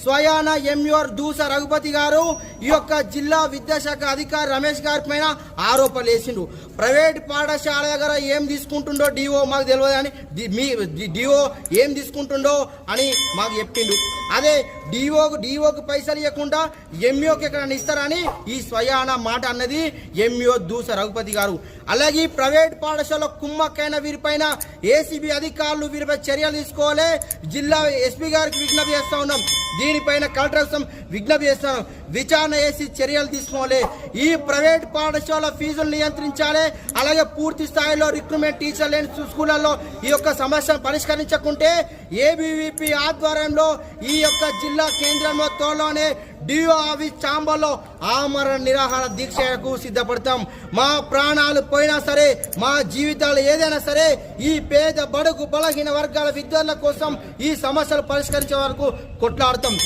స్వయాన ఎంయూఆర్ దూస రఘుపతి గారు ఈ యొక్క జిల్లా విద్యాశాఖ అధికారి రమేష్ గారి పైన ఆరోపణలు వేసిండు. ప్రైవేట్ పాఠశాల దగ్గర ఏం తీసుకుంటుండో డిఓ మాకు తెలియదు అని డిఓ ఏం తీసుకుంటుండో అని మాకు చెప్పిండు. అదే డిఓకి పైసలు ఇవ్వకుండా ఎంఈఓకి ఎక్కడ ఇస్తారని ఈ స్వయాన మాట అన్నది ఎంఈఓ దూస రఘుపతి గారు. అలాగే ప్రైవేట్ పాఠశాల కుమ్మక్కైన వీరిపైన ఏసీబీ అధికారులు వీరిపై చర్యలు తీసుకోవాలి. జిల్లా ఎస్పీ గారికి విజ్ఞప్తి చేస్తా ఉన్నాం. దీనిపైన కలెక్టర్ విజ్ఞప్తి చేస్తాం. విచారణ చేసి చర్యలు తీసుకోవాలి. ఈ ప్రైవేట్ పాఠశాల ఫీజులు నియంత్రించాలి. అలాగే పూర్తి స్థాయిలో రిక్రూట్మెంట్ టీచర్ లేని స్కూళ్లలో ఈ యొక్క సమస్యను పరిష్కరించకుంటే ఏబీవీపీ ఆధ్వర్యంలో ఈ యొక్క జిల్లా కేంద్రంలో త్వరలోనే డిఓ ఆఫీస్ చాంబర్లో ఆమరణ నిరాహార దీక్షకు సిద్ధపడతాం. మా ప్రాణాలు పోయినా సరే, మా జీవితాలు ఏదైనా సరే, ఈ పేద బడుగు బలహీన వర్గాల విద్యార్థుల కోసం ఈ సమస్యలు పరిష్కరించే వరకు కొట్లాడతాం.